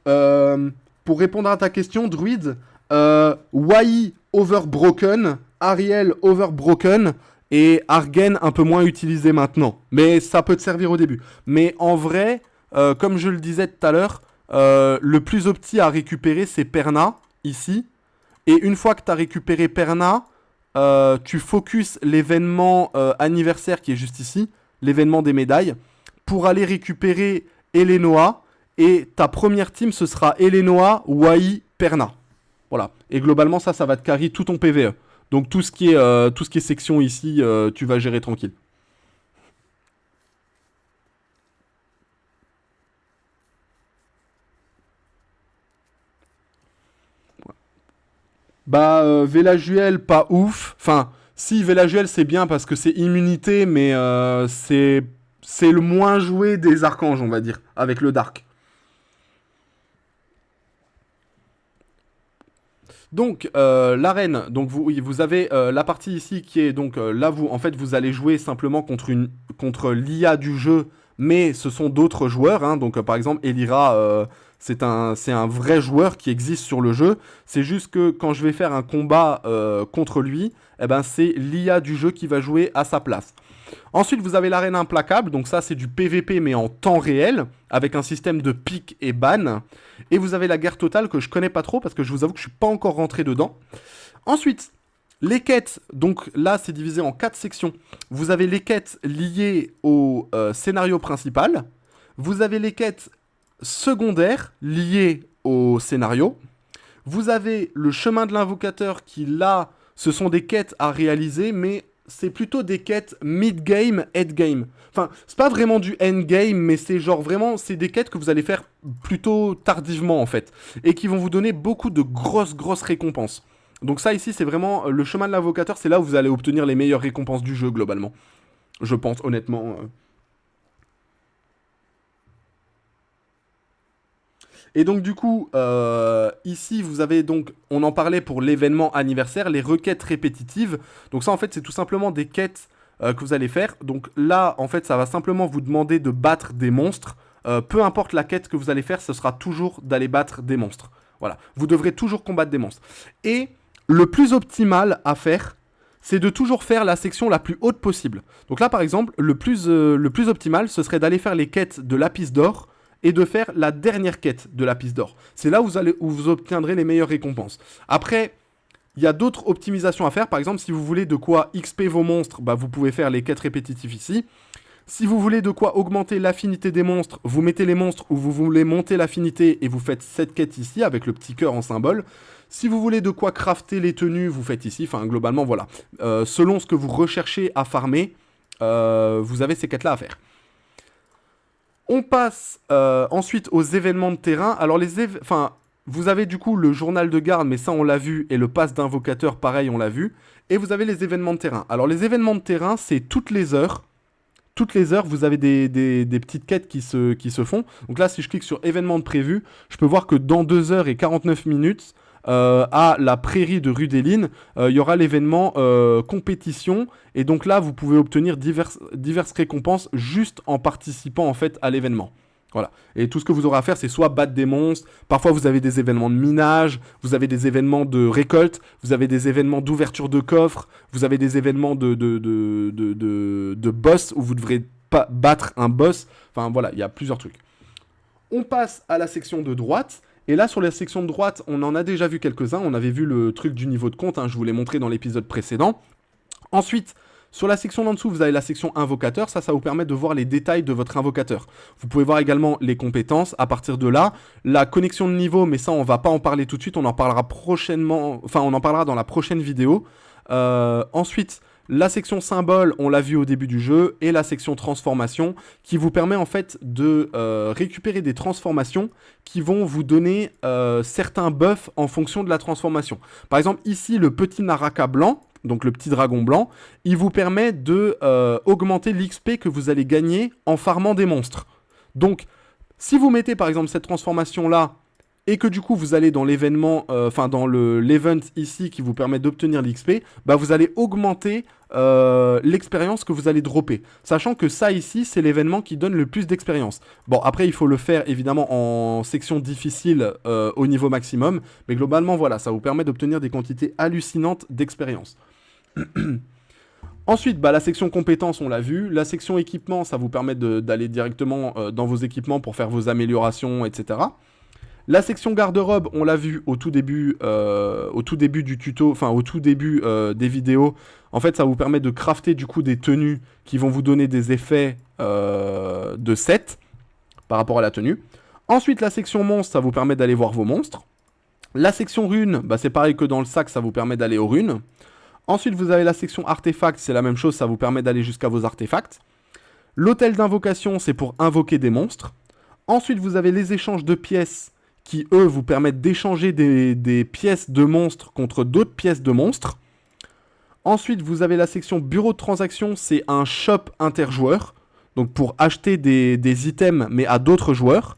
pour répondre à ta question, Druid, Wai overbroken, Ariel overbroken, et Argen un peu moins utilisé maintenant. Mais ça peut te servir au début. Mais en vrai, comme je le disais tout à l'heure, le plus opti à récupérer, c'est Perna, ici. Et une fois que tu as récupéré Perna, tu focuses l'événement anniversaire qui est juste ici, l'événement des médailles, pour aller récupérer Elenoa. Et ta première team, ce sera Elenoa, Wai, Perna. Voilà. Et globalement, ça va te carry tout ton PvE. Donc tout ce qui est section ici, tu vas gérer tranquille. Bah, Velajuel, pas ouf. Enfin, si, Velajuel, c'est bien parce que c'est immunité, mais c'est le moins joué des archanges, on va dire, avec le Dark. Donc, l'arène, donc vous avez la partie ici qui est donc là, en fait, vous allez jouer simplement contre l'IA du jeu, mais ce sont d'autres joueurs. Hein, donc, par exemple, Elira, c'est un vrai joueur qui existe sur le jeu. C'est juste que quand je vais faire un combat contre lui, eh ben, c'est l'IA du jeu qui va jouer à sa place. Ensuite, vous avez l'arène implacable, donc ça c'est du PVP mais en temps réel, avec un système de pick et ban. Et vous avez la guerre totale que je connais pas trop parce que je vous avoue que je suis pas encore rentré dedans. Ensuite, les quêtes, donc là c'est divisé en 4 sections. Vous avez les quêtes liées au scénario principal. Vous avez les quêtes secondaires liées au scénario. Vous avez le chemin de l'invocateur qui là, ce sont des quêtes à réaliser mais c'est plutôt des quêtes mid-game, head-game. Enfin, c'est pas vraiment du end-game, mais c'est genre vraiment, c'est des quêtes que vous allez faire plutôt tardivement en fait. Et qui vont vous donner beaucoup de grosses récompenses. Donc ça ici, c'est vraiment le chemin de l'invocateur, c'est là où vous allez obtenir les meilleures récompenses du jeu globalement. Je pense honnêtement. Et donc du coup, ici vous avez donc, on en parlait pour l'événement anniversaire, les requêtes répétitives. Donc ça en fait c'est tout simplement des quêtes que vous allez faire. Donc là en fait ça va simplement vous demander de battre des monstres. Peu importe la quête que vous allez faire, ce sera toujours d'aller battre des monstres. Voilà, vous devrez toujours combattre des monstres. Et le plus optimal à faire, c'est de toujours faire la section la plus haute possible. Donc là par exemple, le plus optimal, ce serait d'aller faire les quêtes de Lapis d'or et de faire la dernière quête de Lapis d'or. C'est là où vous obtiendrez les meilleures récompenses. Après, il y a d'autres optimisations à faire. Par exemple, si vous voulez de quoi XP vos monstres, bah, vous pouvez faire les quêtes répétitives ici. Si vous voulez de quoi augmenter l'affinité des monstres, vous mettez les monstres où vous voulez monter l'affinité et vous faites cette quête ici avec le petit cœur en symbole. Si vous voulez de quoi crafter les tenues, vous faites ici. Enfin, globalement, voilà. Selon ce que vous recherchez à farmer, vous avez ces quêtes-là à faire. On passe ensuite aux événements de terrain. Alors vous avez du coup le journal de garde, mais ça on l'a vu, et le pass d'invocateur, pareil, on l'a vu. Et vous avez les événements de terrain. Alors les événements de terrain, c'est toutes les heures. Toutes les heures, vous avez des petites quêtes qui se font. Donc là, si je clique sur événements de prévu, je peux voir que dans 2 heures et 49 minutes, à la prairie de Rudeline, il y aura l'événement compétition. Et donc là, vous pouvez obtenir diverses récompenses juste en participant en fait à l'événement. Voilà. Et tout ce que vous aurez à faire, c'est soit battre des monstres, parfois vous avez des événements de minage, vous avez des événements de récolte, vous avez des événements d'ouverture de coffres, vous avez des événements de boss où vous devrez battre un boss. Enfin voilà, il y a plusieurs trucs. On passe à la section de droite. Et là, sur la section de droite, on en a déjà vu quelques-uns. On avait vu le truc du niveau de compte, hein, je vous l'ai montré dans l'épisode précédent. Ensuite, sur la section d'en dessous, vous avez la section invocateur. Ça vous permet de voir les détails de votre invocateur. Vous pouvez voir également les compétences. À partir de là, la connexion de niveau, mais ça, on va pas en parler tout de suite. On en parlera prochainement. Enfin, on en parlera dans la prochaine vidéo. Ensuite, la section symbole, on l'a vu au début du jeu, et la section transformation, qui vous permet en fait de récupérer des transformations qui vont vous donner certains buffs en fonction de la transformation. Par exemple, ici, le petit Naraka blanc, donc le petit dragon blanc, il vous permet de augmenter l'XP que vous allez gagner en farmant des monstres. Donc, si vous mettez par exemple cette transformation-là, et que du coup vous allez dans l'événement, dans l'event ici qui vous permet d'obtenir l'XP, bah vous allez augmenter l'expérience que vous allez dropper. Sachant que ça ici, c'est l'événement qui donne le plus d'expérience. Bon, après il faut le faire évidemment en section difficile au niveau maximum, mais globalement voilà, ça vous permet d'obtenir des quantités hallucinantes d'expérience. Ensuite, la section compétences, on l'a vu. La section équipement, ça vous permet d'aller directement dans vos équipements pour faire vos améliorations, etc. La section garde-robe, on l'a vu au tout début du tuto, enfin au tout début des vidéos. En fait, ça vous permet de crafter du coup des tenues qui vont vous donner des effets de set par rapport à la tenue. Ensuite, la section monstre, ça vous permet d'aller voir vos monstres. La section runes, c'est pareil que dans le sac, ça vous permet d'aller aux runes. Ensuite, vous avez la section artefacts, c'est la même chose, ça vous permet d'aller jusqu'à vos artefacts. L'hôtel d'invocation, c'est pour invoquer des monstres. Ensuite, vous avez les échanges de pièces qui, eux, vous permettent d'échanger des pièces de monstres contre d'autres pièces de monstres. Ensuite, vous avez la section bureau de transaction, c'est un shop interjoueur, donc pour acheter des items, mais à d'autres joueurs.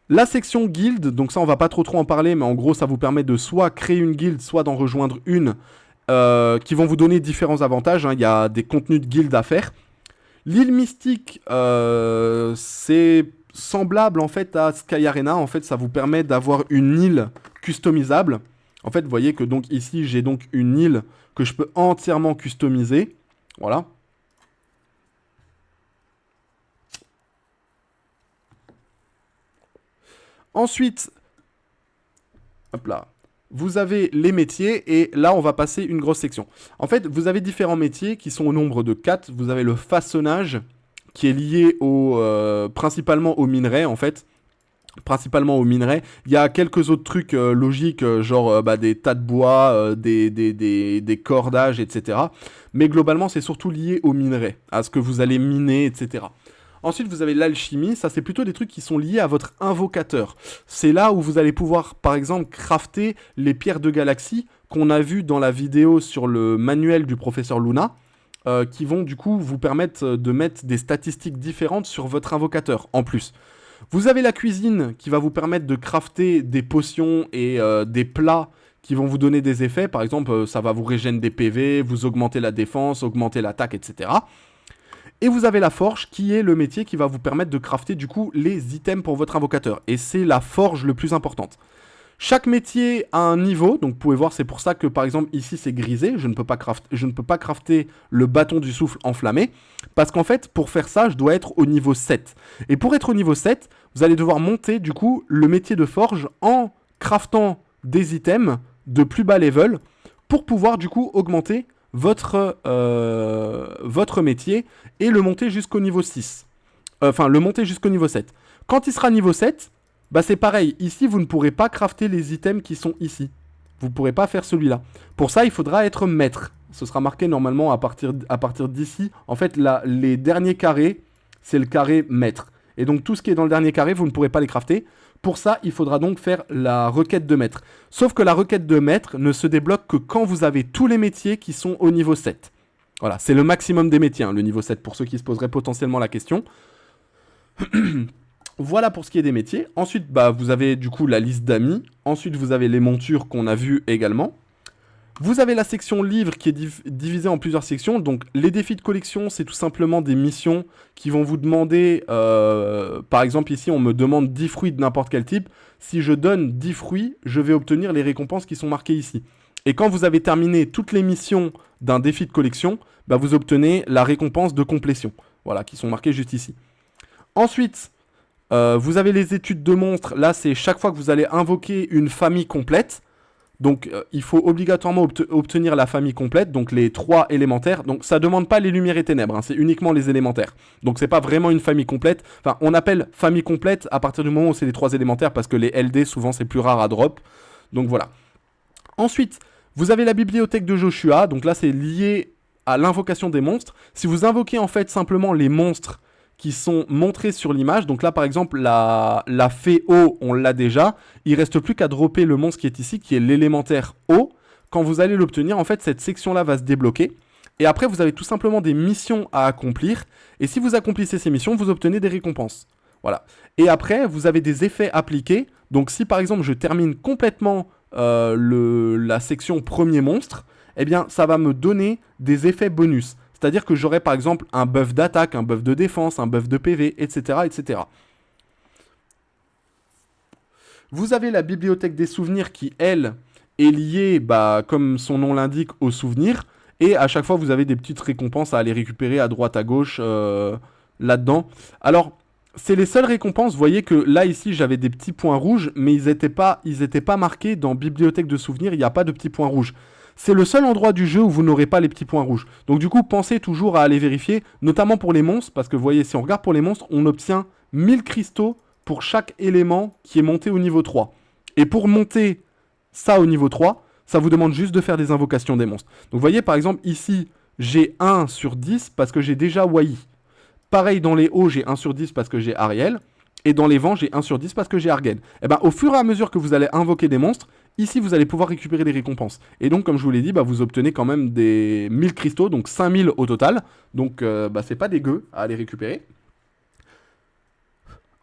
La section guild, donc ça, on va pas trop en parler, mais en gros, ça vous permet de soit créer une guild, soit d'en rejoindre une, qui vont vous donner différents avantages, hein. Il y a des contenus de guild à faire. L'île mystique, c'est semblable en fait à Sky Arena. En fait, ça vous permet d'avoir une île customisable. En fait, vous voyez que donc ici, j'ai donc une île que je peux entièrement customiser. Voilà. Ensuite, hop là. Vous avez les métiers et là on va passer une grosse section. En fait, vous avez différents métiers qui sont au nombre de 4. Vous avez le façonnage qui est lié principalement aux minerais en fait. Principalement aux minerais. Il y a quelques autres trucs logiques, genre des tas de bois, des cordages, etc. Mais globalement, c'est surtout lié aux minerais, à ce que vous allez miner, etc. Ensuite, vous avez l'alchimie. Ça, c'est plutôt des trucs qui sont liés à votre invocateur. C'est là où vous allez pouvoir, par exemple, crafter les pierres de galaxie qu'on a vues dans la vidéo sur le manuel du professeur Luna, qui vont du coup vous permettre de mettre des statistiques différentes sur votre invocateur, en plus. Vous avez la cuisine qui va vous permettre de crafter des potions et des plats qui vont vous donner des effets. Par exemple, ça va vous régénérer des PV, vous augmenter la défense, augmenter l'attaque, etc. Et vous avez la forge qui est le métier qui va vous permettre de crafter du coup les items pour votre invocateur. Et c'est la forge le plus importante. Chaque métier a un niveau, donc vous pouvez voir, c'est pour ça que par exemple ici c'est grisé, je ne peux pas crafter le bâton du souffle enflammé, parce qu'en fait pour faire ça je dois être au niveau 7. Et pour être au niveau 7, vous allez devoir monter du coup le métier de forge en craftant des items de plus bas level, pour pouvoir du coup augmenter votre métier et le monter jusqu'au niveau 6. Le monter jusqu'au niveau 7. Quand il sera niveau 7, c'est pareil, ici vous ne pourrez pas crafter les items qui sont ici. Vous ne pourrez pas faire celui-là. Pour ça, il faudra être maître. Ce sera marqué normalement à partir d'ici. En fait, les derniers carrés, c'est le carré maître. Et donc tout ce qui est dans le dernier carré, vous ne pourrez pas les crafter. Pour ça, il faudra donc faire la requête de maître. Sauf que la requête de maître ne se débloque que quand vous avez tous les métiers qui sont au niveau 7. Voilà, c'est le maximum des métiers, le niveau 7, pour ceux qui se poseraient potentiellement la question. Voilà pour ce qui est des métiers. Ensuite, vous avez du coup la liste d'amis. Ensuite, vous avez les montures qu'on a vues également. Vous avez la section livre qui est divisée en plusieurs sections. Donc les défis de collection, c'est tout simplement des missions qui vont vous demander, par exemple ici on me demande 10 fruits de n'importe quel type. Si je donne 10 fruits, je vais obtenir les récompenses qui sont marquées ici. Et quand vous avez terminé toutes les missions d'un défi de collection, bah, vous obtenez la récompense de complétion. Voilà, qui sont marquées juste ici. Ensuite, vous avez les études de monstres. Là, c'est chaque fois que vous allez invoquer une famille complète. Donc, il faut obligatoirement obtenir la famille complète, donc les 3 élémentaires. Donc, ça ne demande pas les lumières et ténèbres, hein, c'est uniquement les élémentaires. Donc, c'est pas vraiment une famille complète. Enfin, on appelle famille complète à partir du moment où c'est les 3 élémentaires, parce que les LD, souvent, c'est plus rare à drop. Donc, voilà. Ensuite, vous avez la bibliothèque de Joshua. Donc là, c'est lié à l'invocation des monstres. Si vous invoquez, en fait, simplement les monstres qui sont montrés sur l'image. Donc là, par exemple, la fée eau, on l'a déjà. Il reste plus qu'à dropper le monstre qui est ici, qui est l'élémentaire eau. Quand vous allez l'obtenir, en fait, cette section-là va se débloquer. Et après, vous avez tout simplement des missions à accomplir. Et si vous accomplissez ces missions, vous obtenez des récompenses. Voilà. Et après, vous avez des effets appliqués. Donc si, par exemple, je termine complètement la section premier monstre, eh bien, ça va me donner des effets bonus. C'est-à-dire que j'aurai par exemple un buff d'attaque, un buff de défense, un buff de PV, etc., etc. Vous avez la bibliothèque des souvenirs qui, elle, est liée, bah, comme son nom l'indique, aux souvenirs. Et à chaque fois, vous avez des petites récompenses à aller récupérer à droite, à gauche, là-dedans. Alors, c'est les seules récompenses. Vous voyez que là, ici, j'avais des petits points rouges, mais ils étaient pas marqués dans bibliothèque de souvenirs. Il n'y a pas de petits points rouges. C'est le seul endroit du jeu où vous n'aurez pas les petits points rouges. Donc du coup, pensez toujours à aller vérifier, notamment pour les monstres, parce que vous voyez, si on regarde pour les monstres, on obtient 1000 cristaux pour chaque élément qui est monté au niveau 3. Et pour monter ça au niveau 3, ça vous demande juste de faire des invocations des monstres. Donc vous voyez, par exemple, ici, j'ai 1 sur 10 parce que j'ai déjà Wai. Pareil, dans les hauts, j'ai 1 sur 10 parce que j'ai Ariel. Et dans les vents, j'ai 1 sur 10 parce que j'ai Argen. Et ben, au fur et à mesure que vous allez invoquer des monstres, ici, vous allez pouvoir récupérer des récompenses. Et donc, comme je vous l'ai dit, bah, vous obtenez quand même des 1000 cristaux, donc 5000 au total. Donc, bah, c'est pas dégueu à aller récupérer.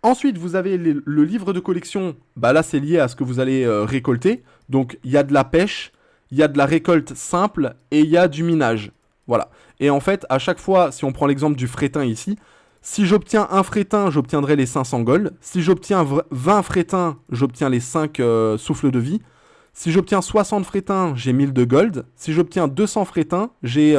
Ensuite, vous avez le livre de collection. Bah, là, c'est lié à ce que vous allez récolter. Donc, il y a de la pêche, il y a de la récolte simple et il y a du minage. Voilà. Et en fait, à chaque fois, si on prend l'exemple du frétin ici, si j'obtiens un frétin, j'obtiendrai les 500 gold. Si j'obtiens 20 frétins, j'obtiens les 5 souffles de vie. Si j'obtiens 60 frétins, j'ai 1000 de gold. Si j'obtiens 200 frétins, j'ai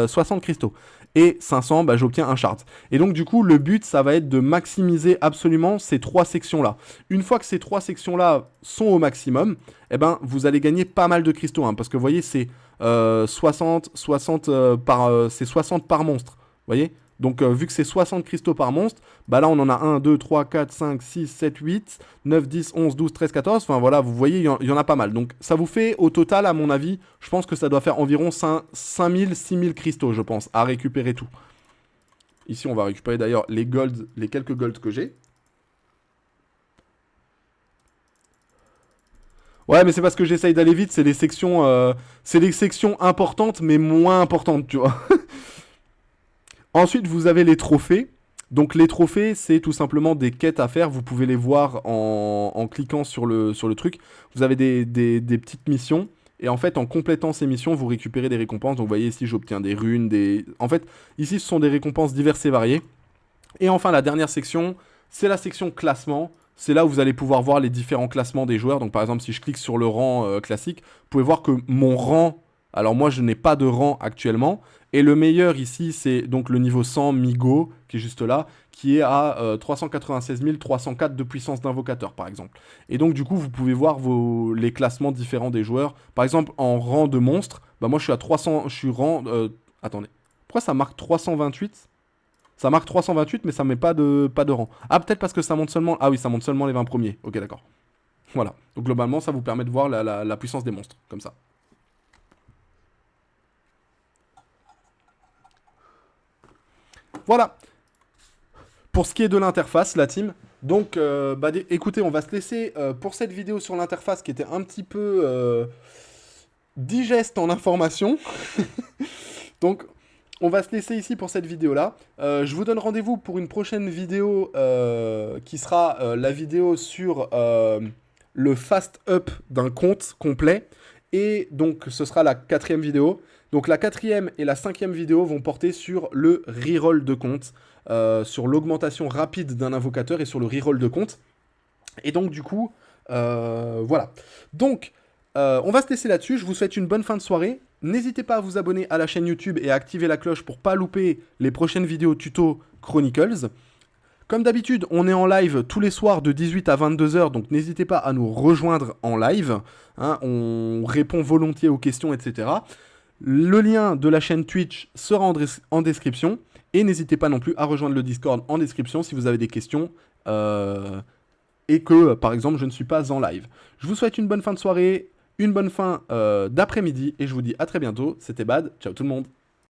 60 cristaux. Et 500, bah, j'obtiens un shard. Et donc du coup, le but, ça va être de maximiser absolument ces 3 sections-là. Une fois que ces 3 sections-là sont au maximum, eh ben, vous allez gagner pas mal de cristaux. Hein, parce que vous voyez, c'est 60 par monstre. Vous voyez ? Donc, vu que c'est 60 cristaux par monstre, bah là, on en a 1, 2, 3, 4, 5, 6, 7, 8, 9, 10, 11, 12, 13, 14. Enfin, voilà, vous voyez, il y en a pas mal. Donc, ça vous fait, au total, à mon avis, je pense que ça doit faire environ 5000, 6000 cristaux, je pense, à récupérer tout. Ici, on va récupérer d'ailleurs les quelques golds que j'ai. Ouais, mais c'est parce que j'essaye d'aller vite, c'est les sections importantes, mais moins importantes, tu vois. Ensuite, vous avez les trophées. Donc les trophées, c'est tout simplement des quêtes à faire. Vous pouvez les voir en cliquant sur le truc. Vous avez des petites missions. Et en fait, en complétant ces missions, vous récupérez des récompenses. Donc vous voyez ici, j'obtiens des runes. En fait, ici, ce sont des récompenses diverses et variées. Et enfin, la dernière section, c'est la section classement. C'est là où vous allez pouvoir voir les différents classements des joueurs. Donc par exemple, si je clique sur le rang classique, vous pouvez voir que mon rang... Alors moi, je n'ai pas de rang actuellement. Et le meilleur ici, c'est donc le niveau 100 Migo, qui est juste là, qui est à 396 304 de puissance d'invocateur, par exemple. Et donc, du coup, vous pouvez voir les classements différents des joueurs. Par exemple, en rang de monstre, bah moi, je suis à 300... Je suis rang... attendez. Pourquoi ça marque 328 ? Ça marque 328, mais ça met pas de rang. Ah, peut-être parce que ça monte seulement... Ah oui, ça monte seulement les 20 premiers. Ok, d'accord. Voilà. Donc, globalement, ça vous permet de voir la puissance des monstres, comme ça. Voilà. Pour ce qui est de l'interface, la team. Donc, écoutez, on va se laisser pour cette vidéo sur l'interface qui était un petit peu digeste en information. Donc, on va se laisser ici pour cette vidéo-là. Je vous donne rendez-vous pour une prochaine vidéo qui sera la vidéo sur le fast up d'un compte complet. Et donc, ce sera la 4e vidéo. Donc, la 4e et la 5e vidéo vont porter sur le reroll de compte, sur l'augmentation rapide d'un invocateur et sur le reroll de compte. Et donc, du coup, voilà. Donc, on va se laisser là-dessus. Je vous souhaite une bonne fin de soirée. N'hésitez pas à vous abonner à la chaîne YouTube et à activer la cloche pour pas louper les prochaines vidéos tuto Chronicles. Comme d'habitude, on est en live tous les soirs de 18 à 22h, donc n'hésitez pas à nous rejoindre en live. Hein, on répond volontiers aux questions, etc. Le lien de la chaîne Twitch sera en description. Et n'hésitez pas non plus à rejoindre le Discord en description si vous avez des questions et que, par exemple, je ne suis pas en live. Je vous souhaite une bonne fin de soirée, une bonne fin d'après-midi et je vous dis à très bientôt. C'était Bad. Ciao tout le monde.